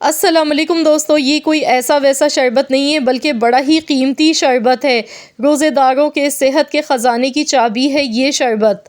अस्सलाम वालेकुम दोस्तों, ये कोई ऐसा वैसा शरबत नहीं है बल्कि बड़ा ही कीमती शरबत है। रोज़ेदारों के सेहत के ख़जाने की चाबी है ये शरबत।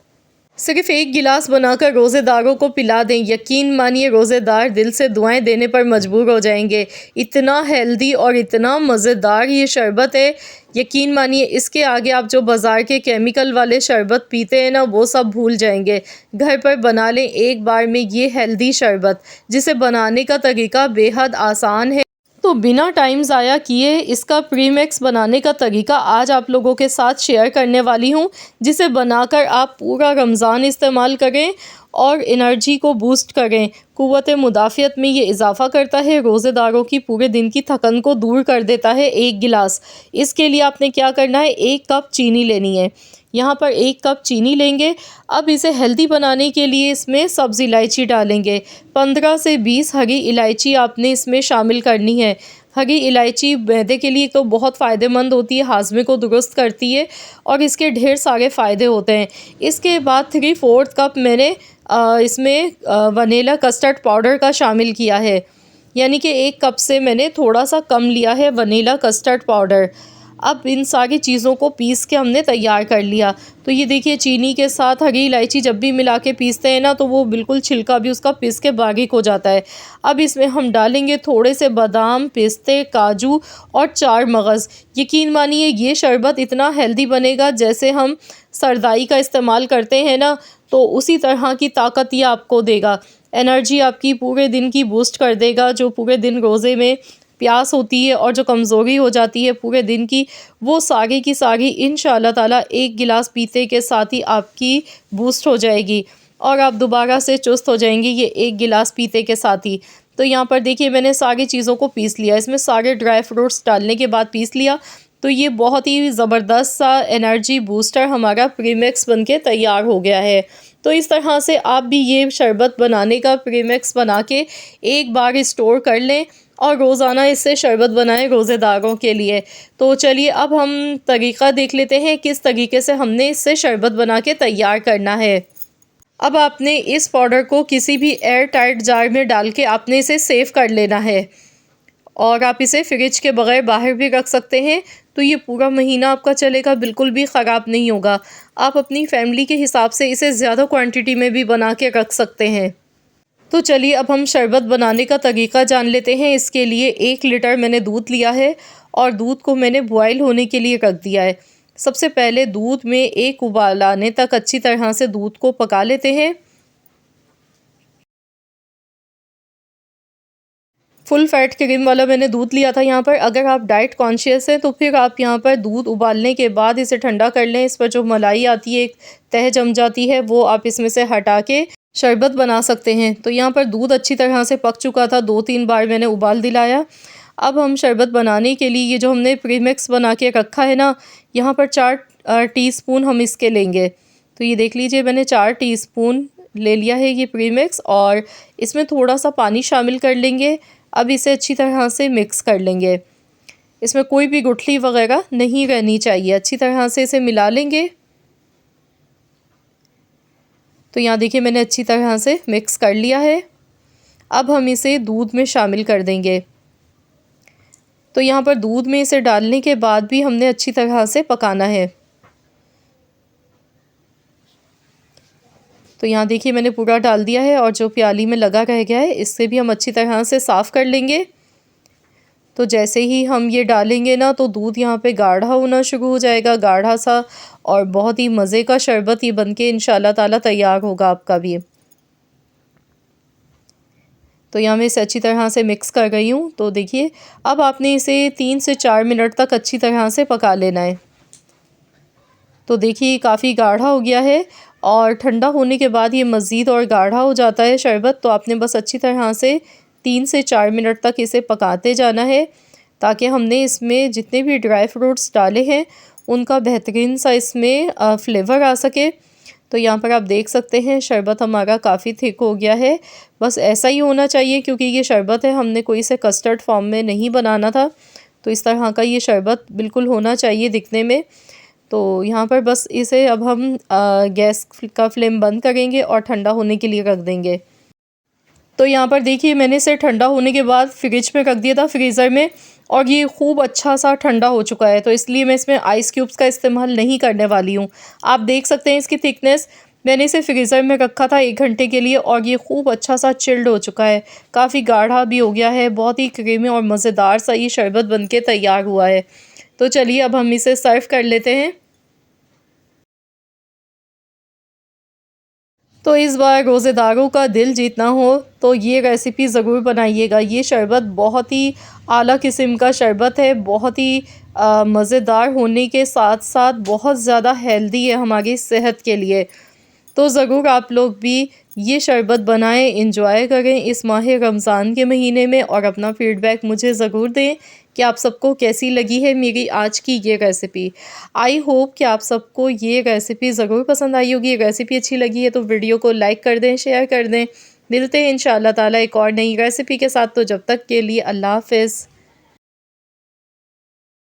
सिर्फ़ एक गिलास बनाकर रोज़ेदारों को पिला दें, यकीन मानिए रोज़ेदार दिल से दुआएं देने पर मजबूर हो जाएंगे। इतना हेल्दी और इतना मज़ेदार ये शरबत है, यकीन मानिए इसके आगे आप जो बाज़ार के केमिकल वाले शरबत पीते हैं ना, वो सब भूल जाएंगे। घर पर बना लें एक बार में ये हेल्दी शरबत, जिसे बनाने का तरीका बेहद आसान है। तो बिना टाइम ज़ाया किए इसका प्रीमिक्स बनाने का तरीका आज आप लोगों के साथ शेयर करने वाली हूँ, जिसे बनाकर आप पूरा रमज़ान इस्तेमाल करें और एनर्जी को बूस्ट करें। क़ुव्वत मुदाफ़ियत में ये इजाफ़ा करता है, रोज़ेदारों की पूरे दिन की थकन को दूर कर देता है एक गिलास। इसके लिए आपने क्या करना है, 1 कप चीनी लेनी है। यहाँ पर 1 कप चीनी लेंगे। अब इसे हेल्दी बनाने के लिए इसमें सब्ज़ इलायची डालेंगे। 15 से 20 हरी इलायची आपने इसमें शामिल करनी है। हरी इलायची मैदे के लिए तो बहुत फ़ायदेमंद होती है, हाज़मे को दुरुस्त करती है और इसके ढेर सारे फ़ायदे होते हैं। इसके बाद 3/4 कप मैंने इसमें वनीला कस्टर्ड पाउडर का शामिल किया है, यानी कि 1 कप से मैंने थोड़ा सा कम लिया है वनीला कस्टर्ड पाउडर। अब इन सारी चीज़ों को पीस के हमने तैयार कर लिया। तो ये देखिए, चीनी के साथ हरी इलायची जब भी मिला के पीसते हैं ना, तो वो बिल्कुल छिलका भी उसका पिस के बारीक हो जाता है। अब इसमें हम डालेंगे थोड़े से बादाम, पिस्ते, काजू और 4 मगज़। यकीन मानिए ये शरबत इतना हेल्दी बनेगा, जैसे हम सरदाई का इस्तेमाल करते हैं ना, तो उसी तरह की ताकत ये आपको देगा। एनर्जी आपकी पूरे दिन की बूस्ट कर देगा। जो पूरे दिन रोज़े में प्यास होती है और जो कमज़ोरी हो जाती है पूरे दिन की, वो सारी की सारी इंशाअल्लाह ताला 1 गिलास पीते के साथ ही आपकी बूस्ट हो जाएगी और आप दोबारा से चुस्त हो जाएंगी ये 1 गिलास पीते के साथ ही। तो यहाँ पर देखिए, मैंने सारी चीज़ों को पीस लिया। इसमें सारे ड्राई फ्रूट्स डालने के बाद पीस लिया। तो ये बहुत ही ज़बरदस्त सा एनर्जी बूस्टर हमारा प्रीमिक्स बनके तैयार हो गया है। तो इस तरह से आप भी ये शरबत बनाने का प्रीमिक्स बना के एक बार स्टोर कर लें और रोज़ाना इससे शरबत बनाएं रोज़ेदारों के लिए। तो चलिए अब हम तरीक़ा देख लेते हैं किस तरीके से हमने इससे शरबत बना के तैयार करना है। अब आपने इस पाउडर को किसी भी एयर टाइट जार में डाल के आपने इसे सेव कर लेना है और आप इसे फ्रिज के बगैर बाहर भी रख सकते हैं। तो ये पूरा महीना आपका चलेगा, बिल्कुल भी ख़राब नहीं होगा। आप अपनी फैमिली के हिसाब से इसे ज़्यादा क्वांटिटी में भी बना के रख सकते हैं। तो चलिए अब हम शरबत बनाने का तरीका जान लेते हैं। इसके लिए 1 लीटर मैंने दूध लिया है और दूध को मैंने बॉयल होने के लिए रख दिया है। सबसे पहले दूध में 1 उबाल आने तक अच्छी तरह से दूध को पका लेते हैं। फुल फैट क्रीम वाला मैंने दूध लिया था यहाँ पर। अगर आप डाइट कॉन्शियस हैं तो फिर आप यहाँ पर दूध उबालने के बाद इसे ठंडा कर लें। इस पर जो मलाई आती है, एक तह जम जाती है, वो आप इसमें से हटा के शरबत बना सकते हैं। तो यहाँ पर दूध अच्छी तरह से पक चुका था, 2-3 बार मैंने उबाल दिलाया। अब हम शरबत बनाने के लिए ये जो हमने प्रीमिक्स बना के रखा है ना, यहाँ पर 4 टीस्पून हम इसके लेंगे। तो ये देख लीजिए, मैंने 4 टीस्पून ले लिया है ये प्रीमिक्स और इसमें थोड़ा सा पानी शामिल कर लेंगे। अब इसे अच्छी तरह से मिक्स कर लेंगे। इसमें कोई भी गुठली वगैरह नहीं रहनी चाहिए। अच्छी तरह से इसे मिला लेंगे। तो यहाँ देखिए, मैंने अच्छी तरह से मिक्स कर लिया है। अब हम इसे दूध में शामिल कर देंगे। तो यहाँ पर दूध में इसे डालने के बाद भी हमने अच्छी तरह से पकाना है। तो यहाँ देखिए, मैंने पूरा डाल दिया है और जो प्याली में लगा रह गया है इससे भी हम अच्छी तरह से साफ़ कर लेंगे। तो जैसे ही हम ये डालेंगे ना, तो दूध यहाँ पे गाढ़ा होना शुरू हो जाएगा, गाढ़ा सा, और बहुत ही मज़े का शरबत ये बनके इंशाल्लाह ताला तैयार होगा आपका भी। तो यहाँ मैं इसे अच्छी तरह से मिक्स कर गई हूँ। तो देखिए, अब आपने इसे 3 से 4 मिनट तक अच्छी तरह से पका लेना है। तो देखिए, काफ़ी गाढ़ा हो गया है और ठंडा होने के बाद ये मज़ीद और गाढ़ा हो जाता है शरबत। तो आपने बस अच्छी तरह से 3 से 4 मिनट तक इसे पकाते जाना है, ताकि हमने इसमें जितने भी ड्राई फ्रूट्स डाले हैं उनका बेहतरीन सा इसमें फ्लेवर आ सके। तो यहाँ पर आप देख सकते हैं शरबत हमारा काफ़ी थिक हो गया है। बस ऐसा ही होना चाहिए, क्योंकि ये शरबत है, हमने कोई से कस्टर्ड फॉर्म में नहीं बनाना था। तो इस तरह का ये शरबत बिल्कुल होना चाहिए दिखने में। तो यहाँ पर बस इसे अब हम गैस का फ्लेम बंद करेंगे और ठंडा होने के लिए रख देंगे। तो यहाँ पर देखिए मैंने इसे ठंडा होने के बाद फ्रिज में रख दिया था, फ्रीज़र में, और ये खूब अच्छा सा ठंडा हो चुका है। तो इसलिए मैं इसमें आइस क्यूब्स का इस्तेमाल नहीं करने वाली हूँ। आप देख सकते हैं इसकी थिकनेस। मैंने इसे फ्रीज़र में रखा था 1 घंटे के लिए और ये खूब अच्छा सा चिल्ड हो चुका है। काफ़ी गाढ़ा भी हो गया है, बहुत ही क्रीमी और मज़ेदार सा ये शरबत बनके तैयार हुआ है। तो चलिए अब हम इसे सर्व कर लेते हैं। तो इस बार रोज़ेदारों का दिल जीतना हो तो ये रेसिपी ज़रूर बनाइएगा। ये शरबत बहुत ही आला किस्म का शरबत है, बहुत ही मज़ेदार होने के साथ-साथ बहुत ज़्यादा हेल्दी है हमारी सेहत के लिए। तो ज़रूर आप लोग भी ये शरबत बनाएं, एंजॉय करें इस माह रमज़ान के महीने में, और अपना फीडबैक मुझे ज़रूर दें कि आप सबको कैसी लगी है मेरी आज की ये रेसिपी। आई होप कि आप सबको ये रेसिपी ज़रूर पसंद आई होगी। ये रेसिपी अच्छी लगी है तो वीडियो को लाइक कर दें, शेयर कर दें। मिलते हैं इंशाअल्लाह ताला एक और नई रेसिपी के साथ। तो जब तक के लिए अल्लाह हाफ़िज़।